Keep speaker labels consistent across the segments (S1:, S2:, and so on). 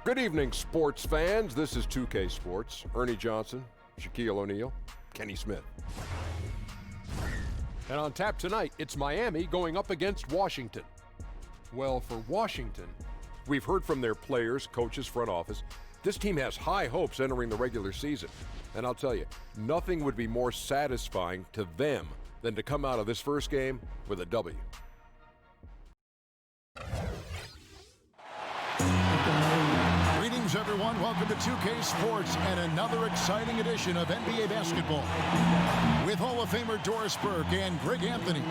S1: Good evening, sports fans. This is 2K Sports. Ernie Johnson, Shaquille O'Neal, Kenny Smith. And on tap tonight, it's Miami going up against Washington. Well, for Washington, we've heard from their players, coaches, front office. This team has high hopes entering the regular season. And I'll tell you, nothing would be more satisfying to them than to come out of this first game with a W.
S2: Greetings, everyone. Welcome to 2K Sports and another exciting edition of NBA basketball. With Hall of Famer Doris Burke and Greg Anthony,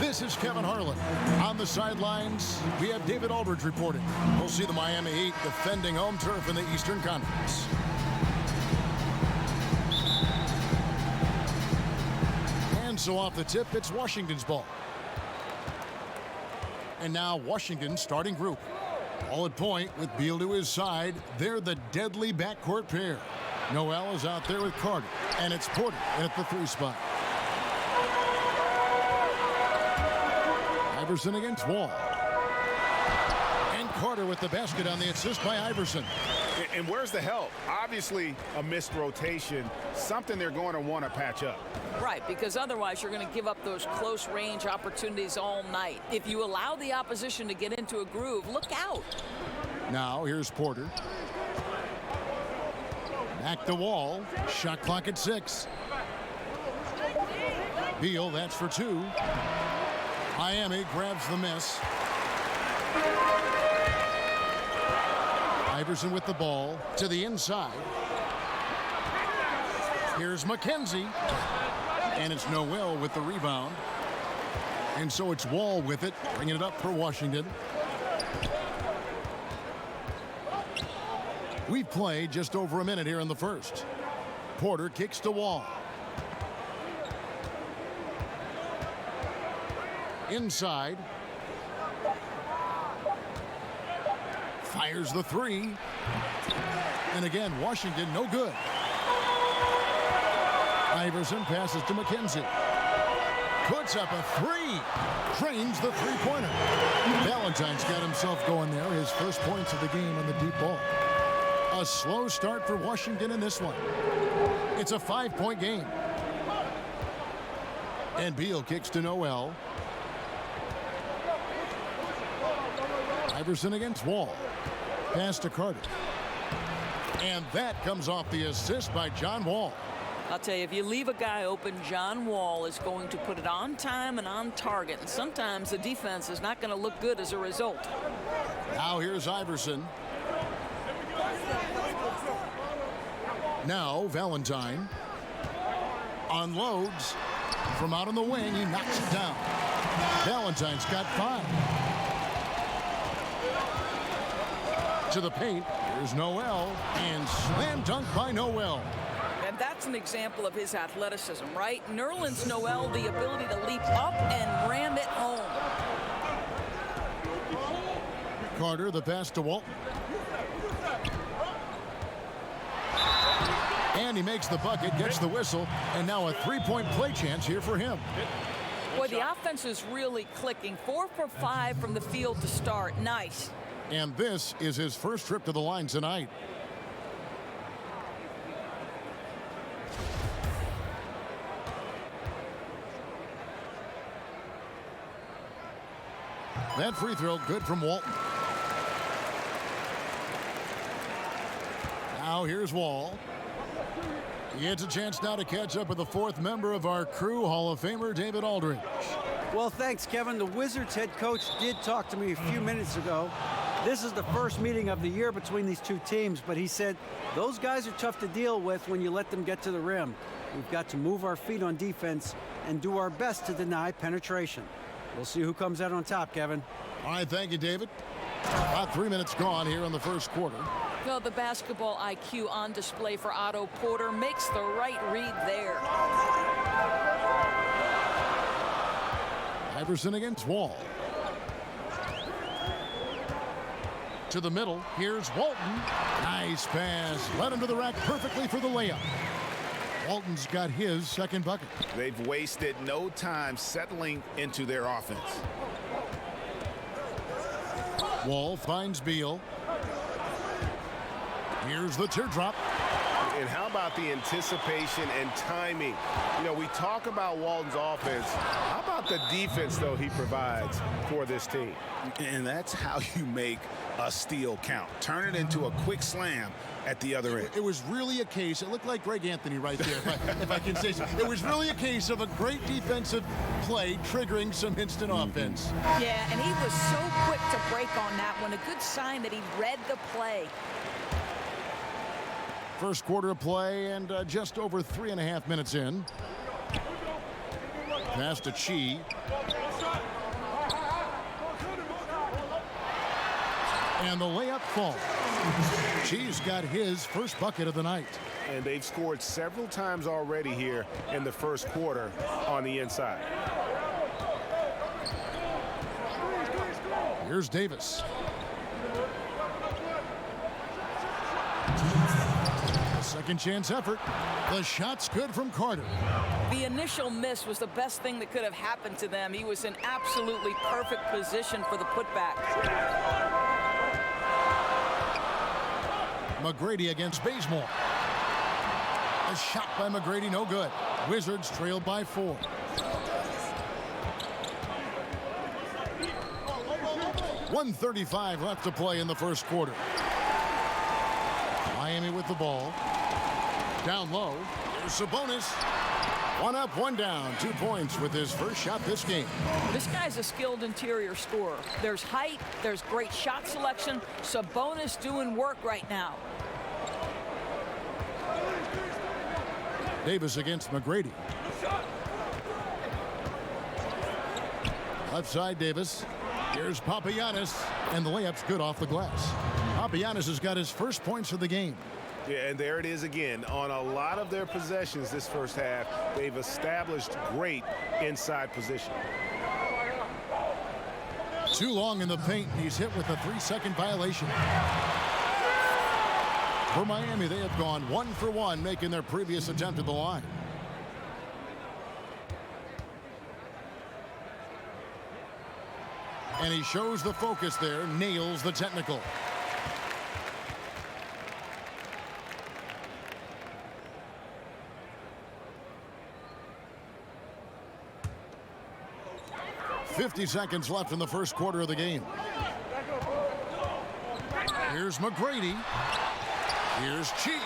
S2: this is Kevin Harlan. On the sidelines, we have David Aldridge reporting. We'll see the Miami Heat defending home turf in the Eastern Conference. And so off the tip, it's Washington's ball. And now Washington's starting group. All at point with Beal to his side. They're the deadly backcourt pair. Noel is out there with Carter, and it's Porter at the 3 spot. Iverson against Wall. And Carter with the basket on the assist by Iverson.
S3: And where's the help? Obviously a missed rotation, something they're going to want to patch up.
S4: Right, because otherwise you're going to give up those close range opportunities all night. If you allow the opposition to get into a groove, look out.
S2: Now here's Porter. Back to Wall. Shot clock at 6. Beal, that's for 2. Miami grabs the miss. Iverson with the ball to the inside. Here's McKenzie. And it's Noel with the rebound. And so it's Wall with it, bringing it up for Washington. We've played just over a minute here in the first. Porter kicks to Wall. Inside. Fires the 3. And again, Washington no good. Iverson passes to McKenzie. Puts up a 3. Drains the 3-pointer. Valentine's got himself going there. His first points of the game on the deep ball. A slow start for Washington in this one. It's a 5-point game. And Beal kicks to Noel. Iverson against Wall. Pass to Carter. And that comes off the assist by John Wall.
S4: I'll tell you, if you leave a guy open, John Wall is going to put it on time and on target. And sometimes the defense is not going to look good as a result.
S2: Now here's Iverson. Now Valentine unloads from out on the wing. He knocks it down. Valentine's got 5. To the paint. Here's Noel. And slam dunk by Noel.
S4: And that's an example of his athleticism, right? Nerlens Noel, the ability to leap up and ram it home.
S2: Carter, the pass to Walton. And he makes the bucket, gets the whistle, and now a 3-point play chance here for him.
S4: Boy, the offense is really clicking. 4 for 5 from the field to start. Nice.
S2: And this is his first trip to the line tonight. That free throw good from Walton. Now here's Wall. He gets a chance now to catch up with the 4th member of our crew, Hall of Famer David Aldridge.
S5: Well, thanks, Kevin. The Wizards head coach did talk to me a few minutes ago. This is the first meeting of the year between these two teams, but he said those guys are tough to deal with when you let them get to the rim. We've got to move our feet on defense and do our best to deny penetration. We'll see who comes out on top, Kevin.
S2: All right, thank you, David. About 3 minutes gone here in the first quarter.
S4: Well, the basketball IQ on display for Otto Porter makes the right read there.
S2: Iverson against Wall. To the middle, here's Walton. Nice pass. Led him to the rack perfectly for the layup. Walton's got his second bucket.
S3: They've wasted no time settling into their offense.
S2: Wall finds Beal. Here's the teardrop.
S3: And how about the anticipation and timing? You know, we talk about Walton's offense. How about the defense, though, he provides for this team?
S6: And that's how you make a steal count. Turn it into a quick slam at the other end.
S2: It was really a case, it looked like Greg Anthony right there, if I can say so. It was really a case of a great defensive play triggering some instant offense.
S7: Yeah, and he was so quick to break on that one. A good sign that he read the play.
S2: First quarter of play and just over 3.5 minutes in. Pass to Chi. And the layup falls. Chi's got his first bucket of the night.
S3: And they've scored several times already here in the first quarter on the inside.
S2: Here's Davis. Second chance effort. The shot's good from Carter.
S4: The initial miss was the best thing that could have happened to them. He was in absolutely perfect position for the putback.
S2: McGrady against Bazemore. A shot by McGrady, no good. Wizards trailed by 4. .135 left to play in the first quarter. Miami with the ball. Down low. There's Sabonis. 1 up, 1 down. 2 points with his first shot this game.
S4: This guy's a skilled interior scorer. There's height, there's great shot selection. Sabonis doing work right now.
S2: Davis against McGrady. Left side Davis. Here's Papagiannis. And the layup's good off the glass. Papagiannis has got his first points of the game.
S3: Yeah, and there it is again. On a lot of their possessions this first half, they've established great inside position.
S2: Too long in the paint. He's hit with a 3-second violation. For Miami, they have gone 1 for 1, making their previous attempt at the line. And he shows the focus there, nails the technical. .50 seconds left in the first quarter of the game. Here's McGrady. Here's Chi.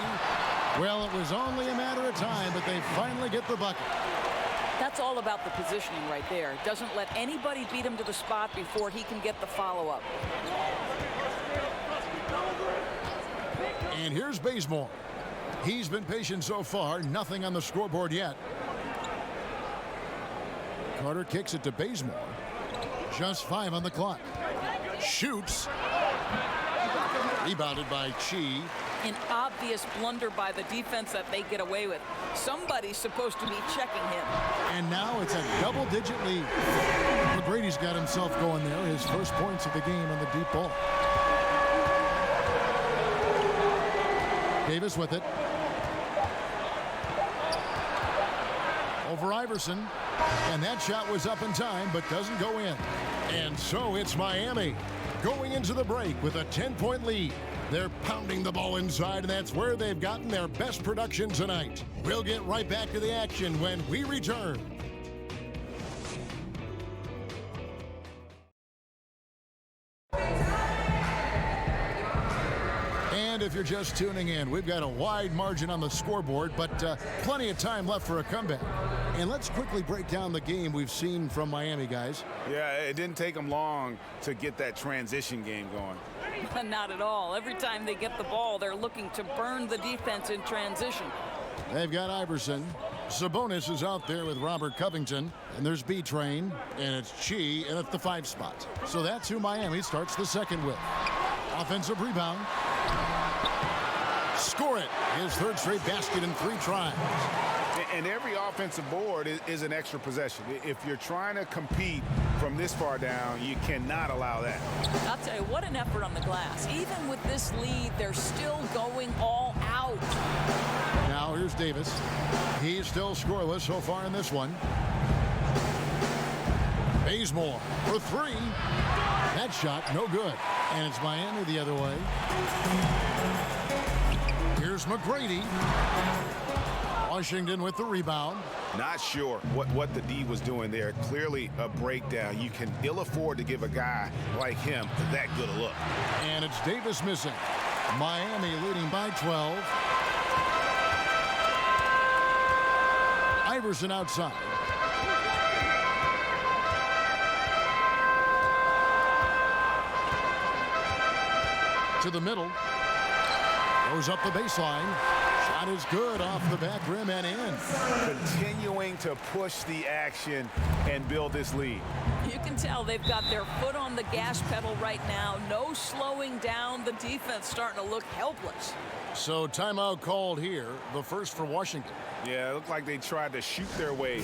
S2: Well, it was only a matter of time, but they finally get the bucket.
S4: That's all about the positioning right there. Doesn't let anybody beat him to the spot before he can get the follow-up.
S2: And here's Bazemore. He's been patient so far. Nothing on the scoreboard yet. Carter kicks it to Bazemore. Just 5 on the clock. Shoots. Rebounded by Chi.
S4: An obvious blunder by the defense that they get away with. Somebody's supposed to be checking him.
S2: And now it's a double-digit lead. McGrady's got himself going there. His first points of the game on the deep ball. Davis with it. Over Iverson. And that shot was up in time, but doesn't go in. And so it's Miami going into the break with a 10-point lead. They're pounding the ball inside, and that's where they've gotten their best production tonight. We'll get right back to the action when we return. And if you're just tuning in, we've got a wide margin on the scoreboard, but plenty of time left for a comeback. And let's quickly break down the game we've seen from Miami, guys.
S3: Yeah, it didn't take them long to get that transition game going.
S4: Not at all. Every time they get the ball, they're looking to burn the defense in transition.
S2: They've got Iverson. Sabonis is out there with Robert Covington. And there's B-Train. And it's Chi, and it's the 5 spot. So that's who Miami starts the second with. Offensive rebound. Score it. His 3rd straight basket in 3 tries.
S3: And every offensive board is an extra possession. If you're trying to compete from this far down, you cannot allow that.
S4: I'll tell you, what an effort on the glass. Even with this lead, they're still going all out.
S2: Now here's Davis. He's still scoreless so far in this one. Bazemore for 3. That shot, no good. And it's Miami the other way. Here's McGrady. Washington with the rebound.
S6: Not sure what the D was doing there. Clearly a breakdown. You can ill afford to give a guy like him that good a look.
S2: And it's Davis missing. Miami leading by 12. Iverson outside. To the middle. Goes up the baseline. Shot is good off the back rim and in.
S3: Continuing to push the action and build this lead.
S4: You can tell they've got their foot on the gas pedal right now. No slowing down. The defense starting to look helpless.
S2: So timeout called here, the first for Washington.
S3: Yeah, it looked like they tried to shoot their way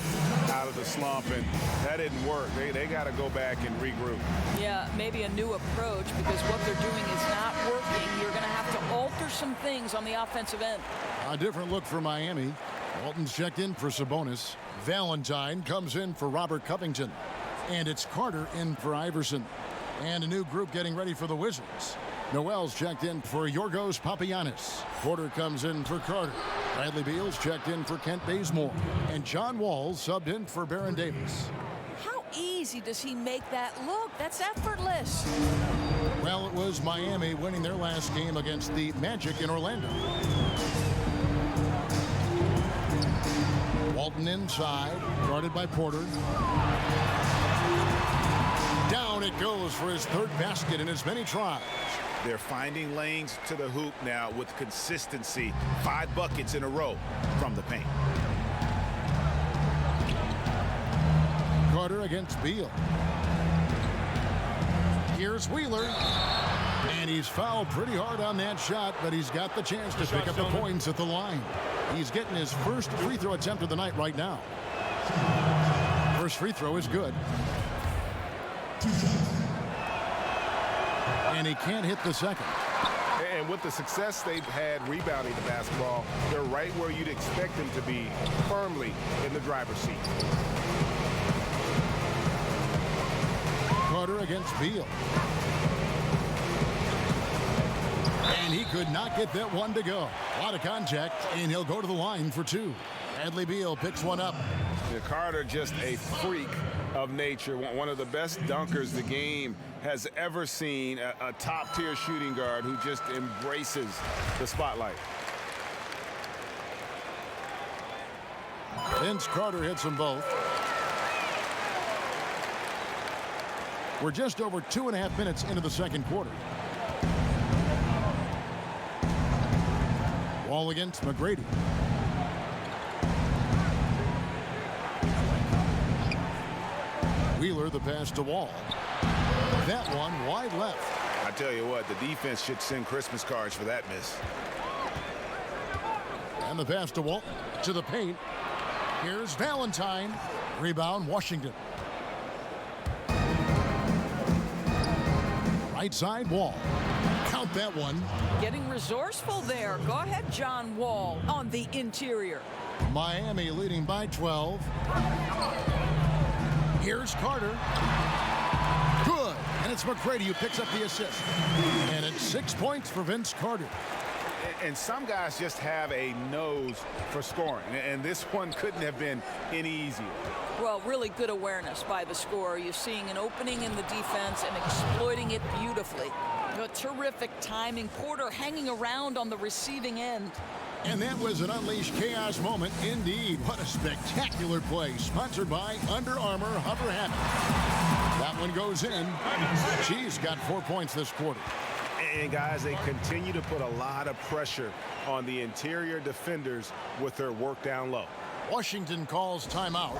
S3: out of the slump, and that didn't work. They got to go back and regroup.
S4: Yeah, maybe a new approach, because what they're doing is not working. You're going to have to alter some things on the offensive end.
S2: A different look for Miami. Walton's checked in for Sabonis. Valentine comes in for Robert Covington. And it's Carter in for Iverson. And a new group getting ready for the Wizards. Noel's checked in for Yorgos Papagiannis. Porter comes in for Carter. Bradley Beal's checked in for Kent Bazemore. And John Wall subbed in for Baron Davis.
S4: How easy does he make that look? That's effortless.
S2: Well, it was Miami winning their last game against the Magic in Orlando. Walton inside, guarded by Porter. Down it goes for his third basket in as many tries.
S6: They're finding lanes to the hoop now with consistency. 5 buckets in a row from the paint.
S2: Carter against Beal. Here's Wheeler. And he's fouled pretty hard on that shot, but he's got the chance to pick up the points at the line. He's getting his first free throw attempt of the night right now. First free throw is good. And he can't hit the second.
S3: And with the success they've had rebounding the basketball, they're right where you'd expect them to be, firmly in the driver's seat.
S2: Carter against Beal. And he could not get that one to go. A lot of contact, and he'll go to the line for 2. Bradley Beal picks one up.
S3: Carter, just a freak of nature, one of the best dunkers the game has ever seen, a top-tier shooting guard who just embraces the spotlight.
S2: Vince Carter hits them both. We're just over 2.5 minutes into the second quarter. Wall against McGrady. Wheeler the pass to Wall. That one wide left.
S6: I tell you what, the defense should send Christmas cards for that miss.
S2: And the pass to Walton to the paint. Here's Valentine. Rebound Washington. Right side Wall. Count that one.
S4: Getting resourceful there. Go ahead, John Wall on the interior.
S2: Miami leading by 12. Here's Carter. Good. And it's McGrady who picks up the assist. And it's 6 points for Vince Carter.
S3: And some guys just have a nose for scoring. And this one couldn't have been any easier.
S4: Well, really good awareness by the scorer. You're seeing an opening in the defense and exploiting it beautifully. Terrific timing. Porter hanging around on the receiving end.
S2: And that was an unleashed chaos moment indeed. What a spectacular play. Sponsored by Under Armour Hover Hammock. That one goes in. She's got 4 points this quarter.
S3: And guys, they continue to put a lot of pressure on the interior defenders with their work down low.
S2: Washington calls timeout.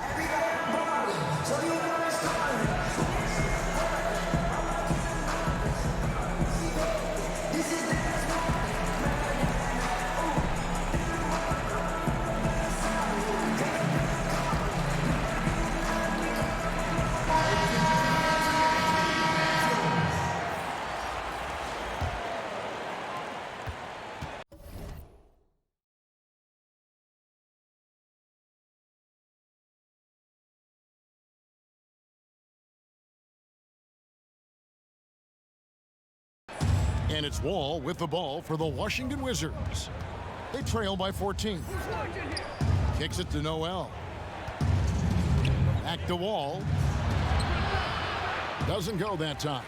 S2: And it's Wall with the ball for the Washington Wizards. They trail by 14. Kicks it to Noel. Back to Wall. Doesn't go that time.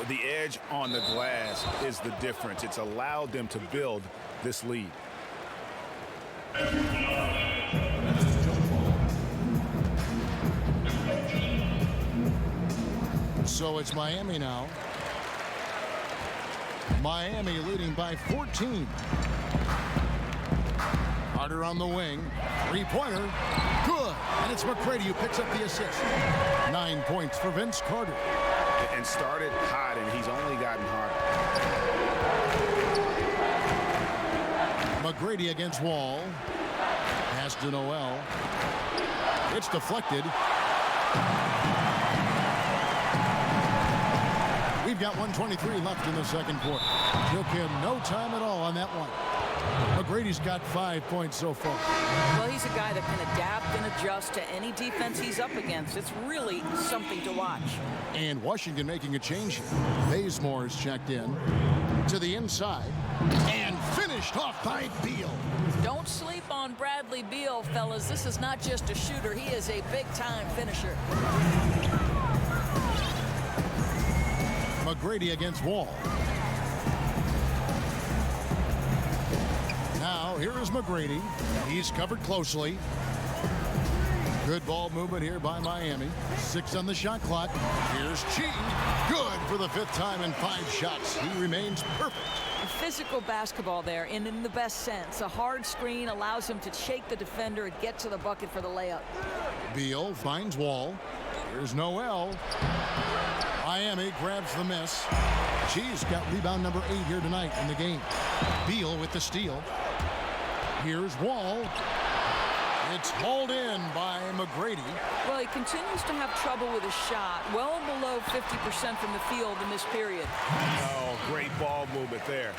S6: The edge on the glass is the difference. It's allowed them to build this lead.
S2: So it's Miami now. Miami leading by 14. Carter on the wing. Three-pointer. Good. And it's McGrady who picks up the assist. 9 points for Vince Carter.
S6: And started hot, and he's only gotten harder.
S2: McGrady against Wall. Pass to Noel. It's deflected. We've got 1:23 left in the second quarter. Took him no time at all on that one. McGrady's got 5 points so far.
S4: Well, he's a guy that can adapt and adjust to any defense he's up against. It's really something to watch.
S2: And Washington making a change here. Bazemore's checked in to the inside and finished off by Beal.
S4: Don't sleep on Bradley Beal, fellas. This is not just a shooter. He is a big-time finisher.
S2: McGrady against Wall. Now, here is McGrady. He's covered closely. Good ball movement here by Miami. 6 on the shot clock. Here's Chi. Good for the 5th time in 5 shots. He remains perfect.
S4: Physical basketball there, and in the best sense. A hard screen allows him to shake the defender and get to the bucket for the layup.
S2: Beal finds Wall. Here's Noel. Miami grabs the miss. Chi's got rebound number 8 here tonight in the game. Beal with the steal. Here's Wall. It's hauled in by McGrady.
S4: Well, he continues to have trouble with his shot. Well below 50% from the field in this period.
S3: Oh, great ball movement there.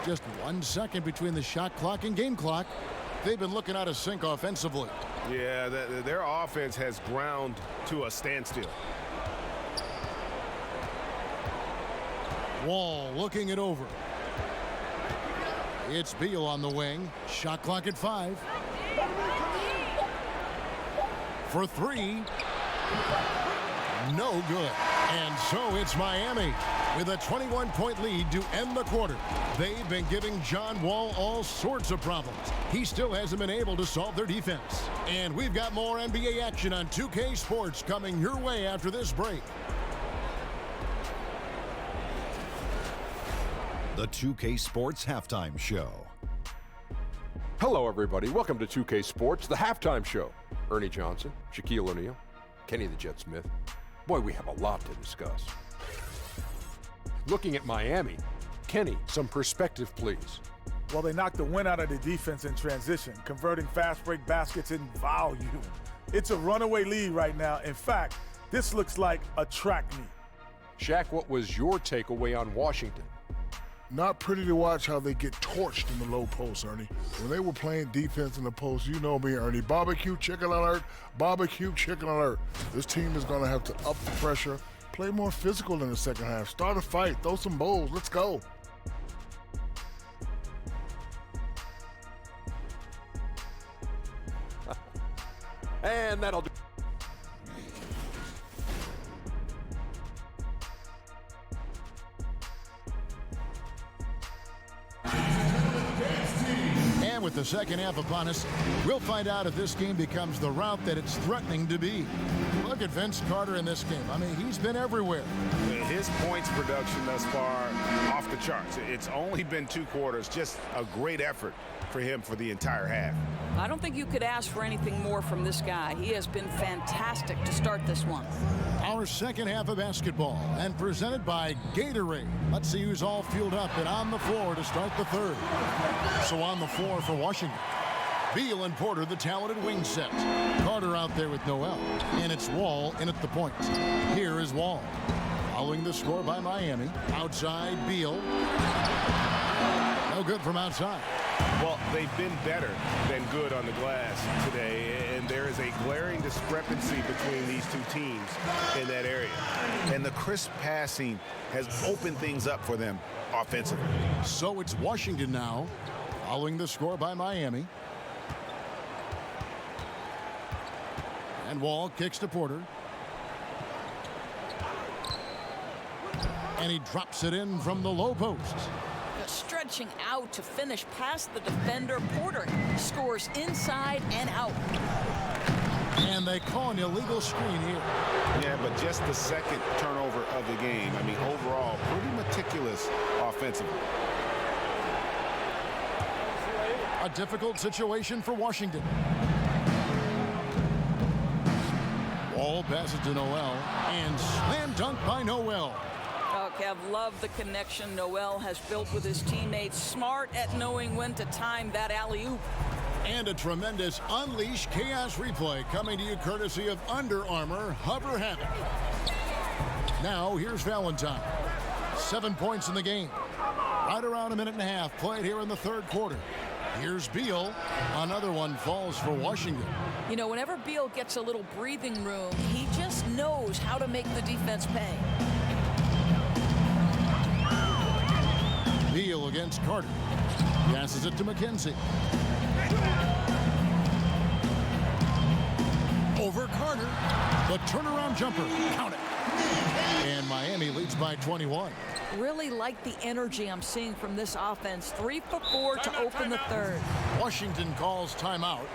S2: Just 1 second between the shot clock and game clock. They've been looking out of sync offensively.
S3: Yeah, their offense has ground to a standstill.
S2: Wall looking it over. It's Beal on the wing. Shot clock at 5. For 3. No good. And so it's Miami with a 21-point lead to end the quarter. They've been giving John Wall all sorts of problems. He still hasn't been able to solve their defense. And we've got more NBA action on 2K Sports coming your way after this break.
S8: The 2K Sports Halftime Show.
S1: Hello, everybody. Welcome to 2K Sports, the halftime show. Ernie Johnson, Shaquille O'Neal, Kenny the Jet Smith. Boy, we have a lot to discuss. Looking at Miami, Kenny, some perspective, please.
S9: Well, they knocked the wind out of the defense in transition, converting fast break baskets in volume. It's a runaway lead right now. In fact, this looks like a track meet.
S1: Shaq, what was your takeaway on Washington?
S10: Not pretty to watch how they get torched in the low post, Ernie. When they were playing defense in the post, you know me, Ernie. Barbecue chicken alert, barbecue chicken alert. This team is going to have to up the pressure, play more physical in the second half, start a fight, throw some bowls, let's go.
S1: And that'll do.
S2: And with the second half upon us, we'll find out if this game becomes the route that it's threatening to be. Look at Vince Carter in this game. I mean, he's been everywhere.
S3: His points production thus far off the charts. It's only been 2 quarters. Just a great effort for him for the entire half.
S4: I don't think you could ask for anything more from this guy. He has been fantastic to start this one.
S2: Our second half of basketball, and presented by Gatorade. Let's see who's all fueled up and on the floor to start the third. So on the floor for Washington, Beal and Porter, the talented wing set. Carter out there with Noel, and it's Wall in at the point. Here is Wall. Following the score by Miami. Outside, Beal. No good from outside.
S3: Well, they've been better than good on the glass today, and there is a glaring discrepancy between these two teams in that area.
S6: and the crisp passing has opened things up for them offensively.
S2: So it's Washington now, following the score by Miami. And Wall kicks to Porter. And he drops it in from the low post.
S4: Stretching out to finish past the defender. Porter scores inside and out.
S2: And they call an illegal screen here.
S6: Yeah, but just the second turnover of the game. I mean, overall, pretty meticulous offensively.
S2: A difficult situation for Washington. Wall passes to Noel, and slam dunk by Noel.
S4: Oh, Kev, love the connection Noel has built with his teammates. Smart at knowing when to time that alley-oop.
S2: And a tremendous Unleash Chaos replay coming to you courtesy of Under Armour Hover Havoc. Now, here's Valentine. 7 points in the game. Right around a minute and a half played here in the third quarter. Here's Beal. Another one falls for Washington.
S4: You know, whenever Beal gets a little breathing room, he just knows how to make the defense pay.
S2: Beal against Carter. Passes it to McKenzie. Over Carter. The turnaround jumper. Count it. And Miami leads by 21.
S4: Really like the energy I'm seeing from this offense. 3 for 4 to open the third.
S2: Washington calls timeout.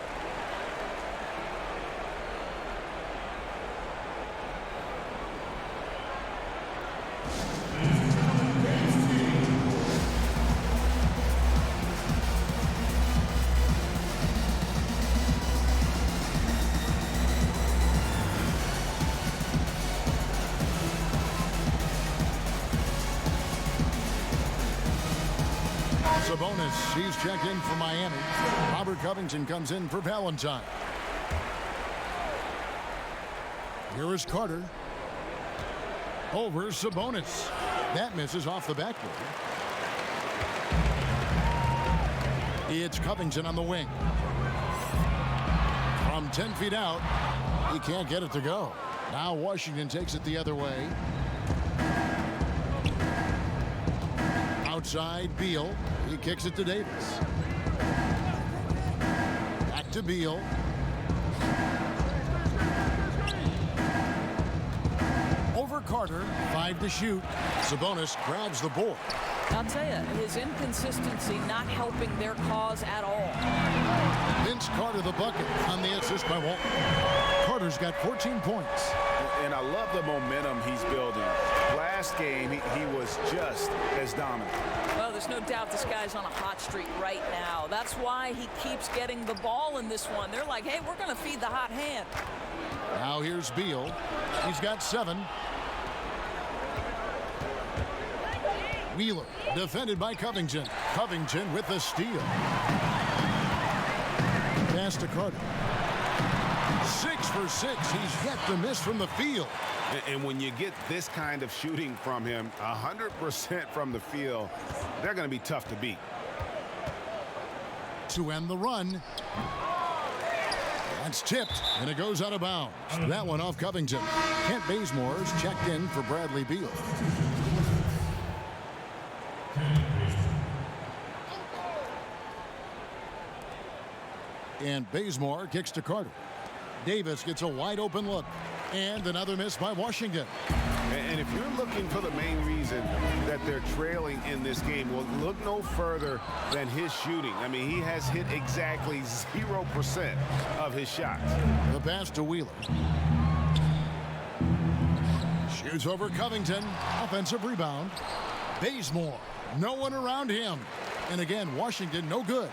S2: Sabonis, he's checked in for Miami. Robert Covington comes in for Valentine. Here is Carter. Over Sabonis. That misses off the backboard. It's Covington on the wing. From 10 feet out, he can't get it to go. Now Washington takes it the other way. Outside, Beal. He kicks it to Davis. Back to Beal. Over Carter. 5 to shoot. Sabonis grabs the board.
S4: I'll tell you, his inconsistency not helping their cause at all.
S2: Vince Carter the bucket on the assist by Walton. Carter's got 14 points.
S3: And I love the momentum he's building. Last game, he was just as dominant.
S4: Well, there's no doubt this guy's on a hot streak right now. That's why he keeps getting the ball in this one. They're like, hey, we're going to feed the hot hand.
S2: Now here's Beal. He's got 7. Wheeler, defended by Covington. Covington with the steal. Pass to Carter. 6 for 6. He's yet to miss from the field.
S3: And when you get this kind of shooting from him, 100% from the field, they're going to be tough to beat.
S2: To end the run. That's tipped, and it goes out of bounds. That one off Covington. Kent Bazemore's checked in for Bradley Beal. And Bazemore kicks to Carter. Davis gets a wide open look. And another miss by Washington.
S3: And if you're looking for the main reason that they're trailing in this game, well, look no further than his shooting. I mean, he has hit exactly 0% of his shots.
S2: The pass to Wheeler. Shoots over Covington. Offensive rebound. Bazemore. No one around him. And again, Washington no good.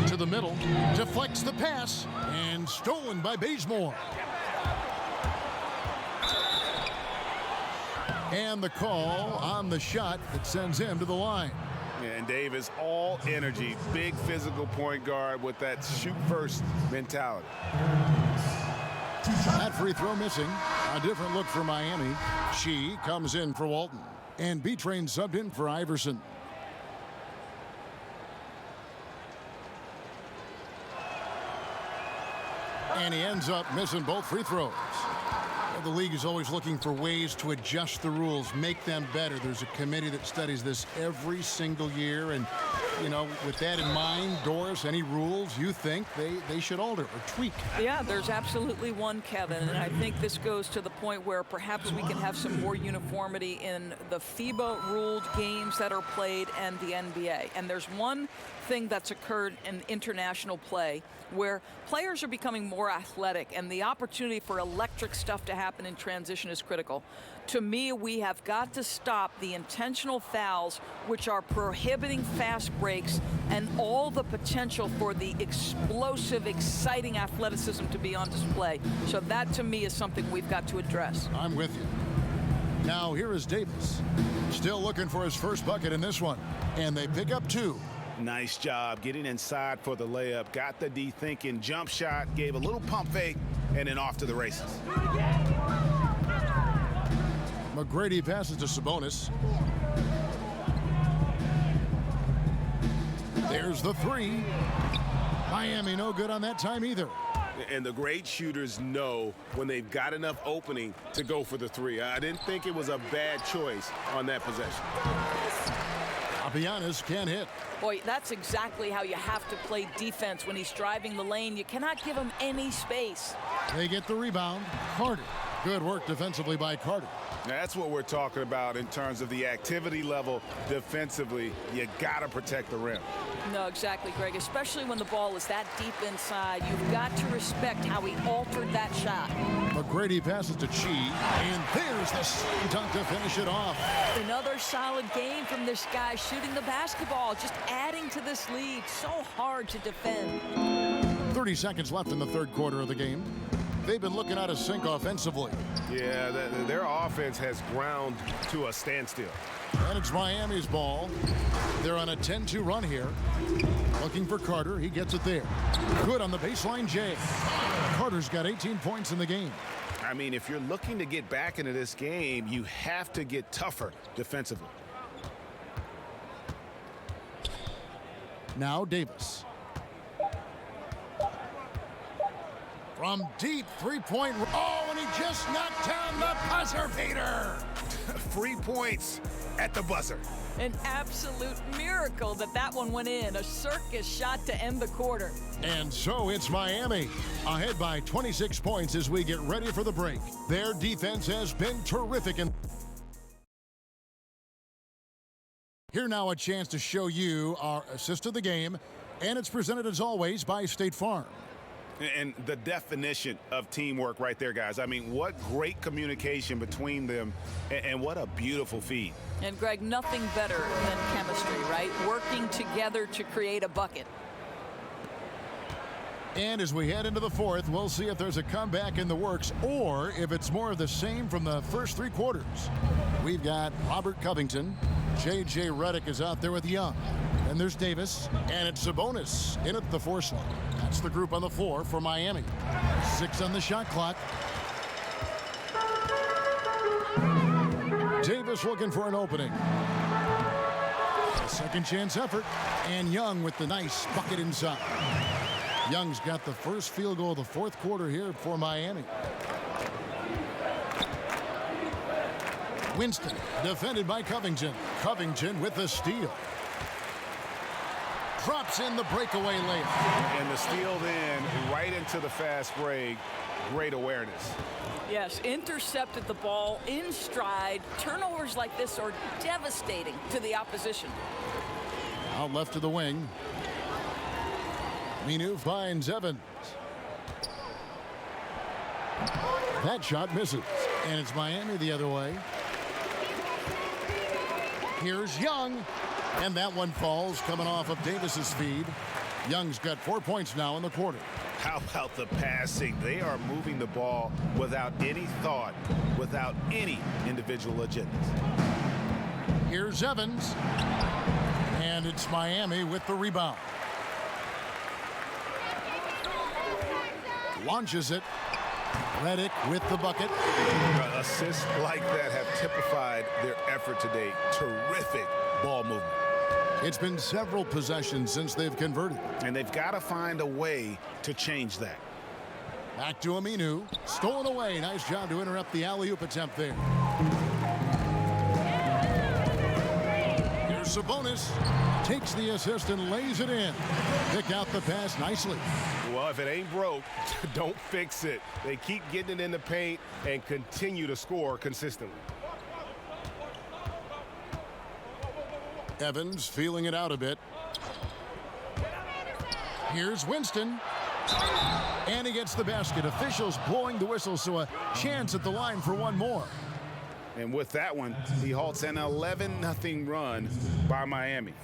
S2: To the middle, deflects the pass, and stolen by Bazemore. And the call on the shot that sends him to the line.
S3: And Davis, all energy, big physical point guard with that shoot-first mentality.
S2: That free throw missing. A different look for Miami. She comes in for Walton. And B-Train subbed in for Iverson. And he ends up missing both free throws. The league is always looking for ways to adjust the rules, make them better. There's a committee that studies this every single year. And, you know, with that in mind, Doris, any rules you think they should alter or tweak?
S4: Yeah, there's absolutely one, Kevin. And I think this goes to the point where perhaps we can have some more uniformity in the FIBA-ruled games that are played and the NBA. And there's one thing that's occurred in international play where players are becoming more athletic, and the opportunity for electric stuff to happen in transition is critical. To me, we have got to stop the intentional fouls, which are prohibiting fast breaks and all the potential for the explosive, exciting athleticism to be on display. So that, to me, is something we've got to address.
S2: I'm with you. Now, here is Davis. Still looking for his first bucket in this one. And they pick up 2.
S6: Nice job getting inside for the layup. Got the D thinking, jump shot, gave a little pump fake, and then off to the races.
S2: McGrady passes to Sabonis. There's the 3. Miami no good on that time either.
S6: And the great shooters know when they've got enough opening to go for the 3. I didn't think it was a bad choice on that possession.
S2: Papianis can't hit.
S4: Boy, that's exactly how you have to play defense when he's driving the lane. You cannot give him any space.
S2: They get the rebound. Carter. Good work defensively by Carter.
S6: Now, that's what we're talking about in terms of the activity level defensively. You got to protect the rim.
S4: No, exactly, Greg. Especially when the ball is that deep inside. You've got to respect how he altered that shot.
S2: McGrady passes to Chi, and there's the slam dunk to finish it off.
S4: Another solid game from this guy shooting the basketball, just adding to this lead. So hard to defend.
S2: 30 seconds left in the third quarter of the game. They've been looking out of sync offensively.
S6: Yeah, their offense has ground to a standstill.
S2: And it's Miami's ball. They're on a 10-2 run here. Looking for Carter. He gets it there. Good on the baseline, Jay. Carter's got 18 points in the game.
S6: I mean, if you're looking to get back into this game, you have to get tougher defensively.
S2: Now Davis. From deep three-point. Oh, and he just knocked down the buzzer beater.
S6: 3 points at the buzzer.
S4: An absolute miracle that one went in. A circus shot to end the quarter.
S2: And so it's Miami, ahead by 26 points as we get ready for the break. Their defense has been terrific. And here now a chance to show you our assist of the game, and it's presented as always by State Farm.
S6: And the definition of teamwork right there, guys. I mean, what great communication between them, and what a beautiful feed.
S4: And, Greg, nothing better than chemistry, right? Working together to create a bucket.
S2: And as we head into the fourth, we'll see if there's a comeback in the works or if it's more of the same from the first 3 quarters. We've got Robert Covington. J.J. Redick is out there with Young. And there's Davis. And it's Sabonis in at the 4 slot. That's the group on the floor for Miami. 6 on the shot clock. Davis looking for an opening. A second chance effort. And Young with the nice bucket inside. Young's got the first field goal of the fourth quarter here for Miami. Winston defended by Covington. Covington with the steal. Drops in the breakaway layup.
S6: And the steal then right into the fast break. Great awareness.
S4: Yes, intercepted the ball in stride. Turnovers like this are devastating to the opposition.
S2: Out left to the wing. Minu finds Evans. That shot misses. And it's Miami the other way. Here's Young. And that one falls coming off of Davis's feed. Young's got 4 points now in the quarter.
S6: How about the passing? They are moving the ball without any thought, without any individual agendas.
S2: Here's Evans. And it's Miami with the rebound. Launches it. Redick with the bucket.
S6: Assists like that have typified their effort today. Terrific ball movement.
S2: It's been several possessions since they've converted.
S6: And they've got to find a way to change that.
S2: Back to Aminu. Stolen away. Nice job to interrupt the alley-oop attempt there. Here's Sabonis. Takes the assist and lays it in. Pick out the pass nicely.
S6: Well, if it ain't broke, don't fix it. They keep getting it in the paint and continue to score consistently.
S2: Evans feeling it out a bit. Here's Winston. And he gets the basket. Officials blowing the whistle, so a chance at the line for one more.
S6: And with that one, he halts an 11-0 run by Miami.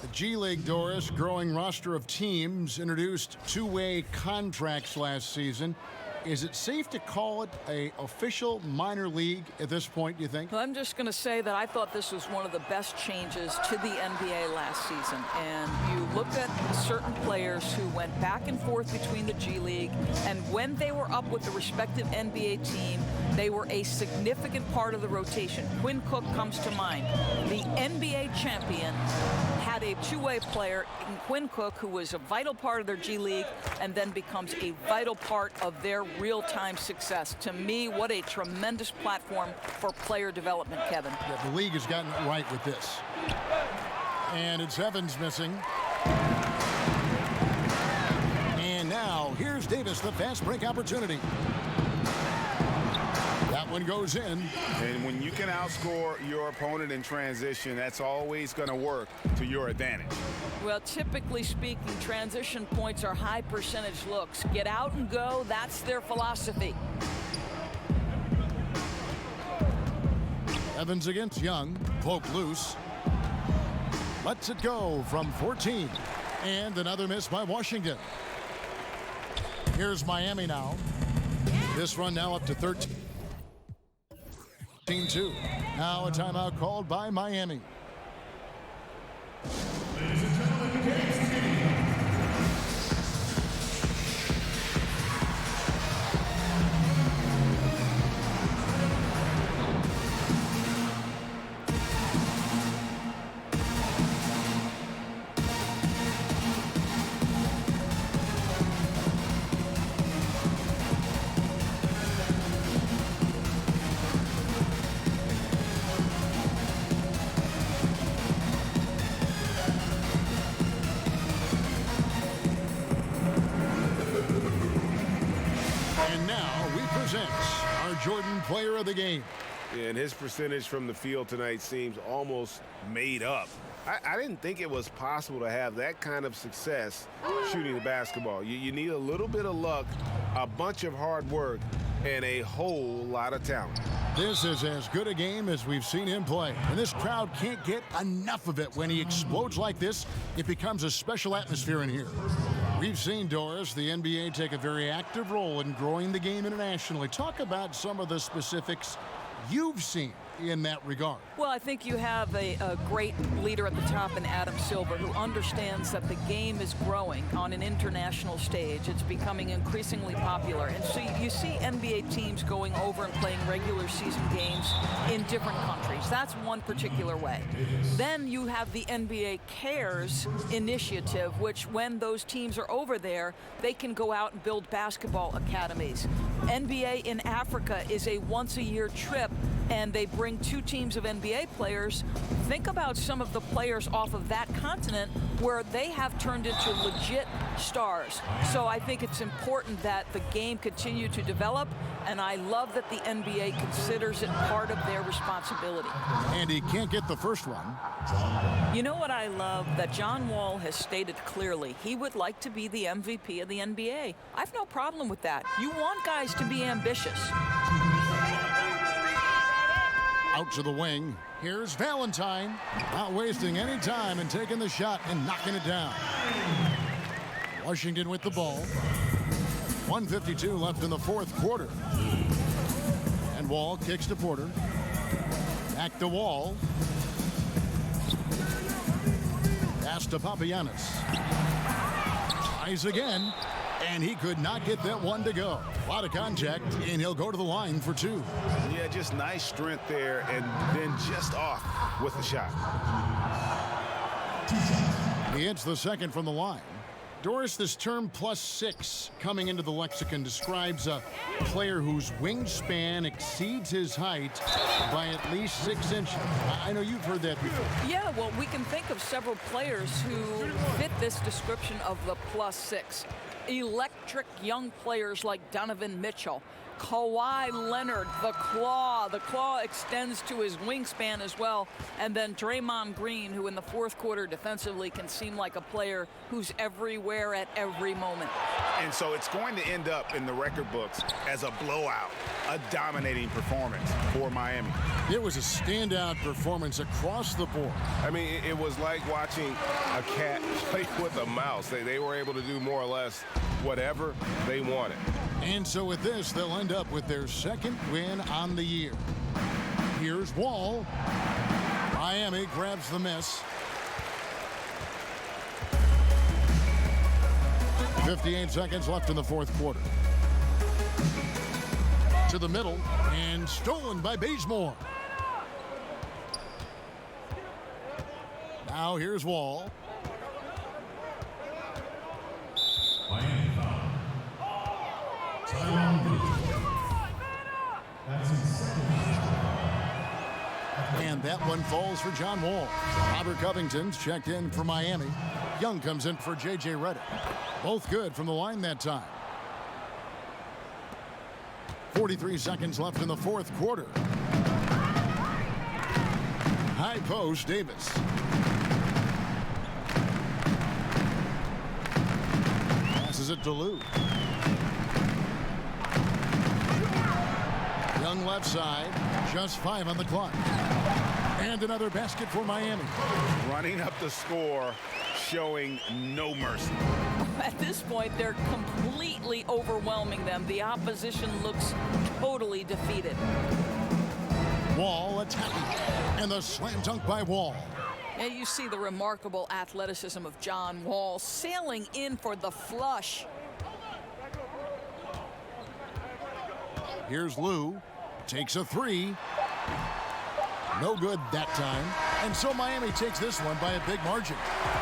S2: The G League, Doris, growing roster of teams, introduced two-way contracts last season. Is it safe to call it an official minor league at this point, do you think?
S4: Well, I'm just going to say that I thought this was one of the best changes to the NBA last season. And you looked at certain players who went back and forth between the G League, and when they were up with the respective NBA team, they were a significant part of the rotation. Quinn Cook comes to mind. The NBA champion had a two-way player in Quinn Cook who was a vital part of their G League and then becomes a vital part of their real-time success. To me, what a tremendous platform for player development, Kevin.
S2: Yeah, the league has gotten it right with this. And it's Evans missing. And now here's Davis, the fast break opportunity. That one goes in.
S3: And when you can outscore your opponent in transition, that's always going to work to your advantage.
S4: Well, typically speaking, transition points are high percentage looks. Get out and go, that's their philosophy.
S2: Evans against Young. Poke loose. Lets it go from 14. And another miss by Washington. Here's Miami now. This run now up to 13-2. Now a timeout called by Miami. Jordan, player of the game.
S6: Yeah, and his percentage from the field tonight seems almost made up. I didn't think it was possible to have that kind of success shooting the basketball. You need a little bit of luck, a bunch of hard work, and a whole lot of talent.
S2: This is as good a game as we've seen him play. And this crowd can't get enough of it. When he explodes like this, it becomes a special atmosphere in here. We've seen, Doris, the NBA take a very active role in growing the game internationally. Talk about some of the specifics you've seen in that regard.
S4: Well, I think you have a great leader at the top in Adam Silver, who understands that the game is growing on an international stage. It's becoming increasingly popular. And so you see NBA teams going over and playing regular season games in different countries. That's one particular way. Then you have the NBA Cares initiative, which when those teams are over there, they can go out and build basketball academies. NBA in Africa is a once-a-year trip, and they bring two teams of NBA players. Think about some of the players off of that continent where they have turned into legit stars. So I think it's important that the game continue to develop, and I love that the NBA considers it part of their responsibility.
S2: And he can't get the first one.
S4: You know what I love? That John Wall has stated clearly he would like to be the MVP of the NBA. I've no problem with that. You want guys to be ambitious.
S2: Out to the wing. Here's Valentine. Not wasting any time and taking the shot and knocking it down. Washington with the ball. 1:52 left in the fourth quarter. And Wall kicks to Porter. Back to Wall. Pass to Papagiannis. Tries again. And he could not get that one to go. A lot of contact, and he'll go to the line for two.
S6: Yeah, just nice strength there, and then just off with the shot.
S2: He hits the second from the line. Doris, this term +6 coming into the lexicon describes a player whose wingspan exceeds his height by at least 6 inches. I know you've heard that before.
S4: Yeah, well, we can think of several players who fit this description of the +6. Electric young players like Donovan Mitchell, Kawhi Leonard, the claw. The claw extends to his wingspan as well. And then Draymond Green, who in the fourth quarter defensively can seem like a player who's everywhere at every moment.
S3: And so it's going to end up in the record books as a blowout, a dominating performance for Miami.
S2: It was a standout performance across the board.
S6: I mean, it was like watching a cat play with a mouse. They were able to do more or less whatever they wanted.
S2: And so with this, they'll end up with their second win on the year. Here's Wall. Miami grabs the miss. 58 seconds left in the fourth quarter. To the middle, and stolen by Bazemore. Now here's Wall. And that one falls for John Wall. Robert Covington's checked in for Miami. Young comes in for J.J. Redick. Both good from the line that time. 43 seconds left in the fourth quarter. High post, Davis. Passes it to Lou. Young left side, just 5 on the clock. And another basket for Miami.
S3: Running up the score, showing no mercy.
S4: At this point, they're completely overwhelming them. The opposition looks totally defeated.
S2: Wall attacking, and the slam dunk by Wall.
S4: And you see the remarkable athleticism of John Wall sailing in for the flush.
S2: Here's Lou, takes a 3. No good that time. And so Miami takes this one by a big margin.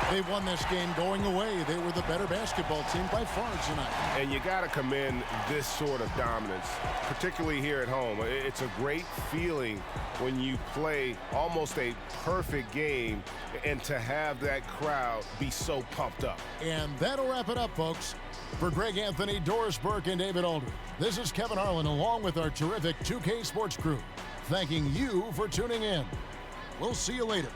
S2: They won this game going away. They were the better basketball team by far tonight.
S6: And you got to commend this sort of dominance, particularly here at home. It's a great feeling when you play almost a perfect game and to have that crowd be so pumped up.
S2: And that'll wrap it up, folks. For Greg Anthony, Doris Burke, and David Aldridge, this is Kevin Harlan along with our terrific 2K Sports crew, thanking you for tuning in. We'll see you later.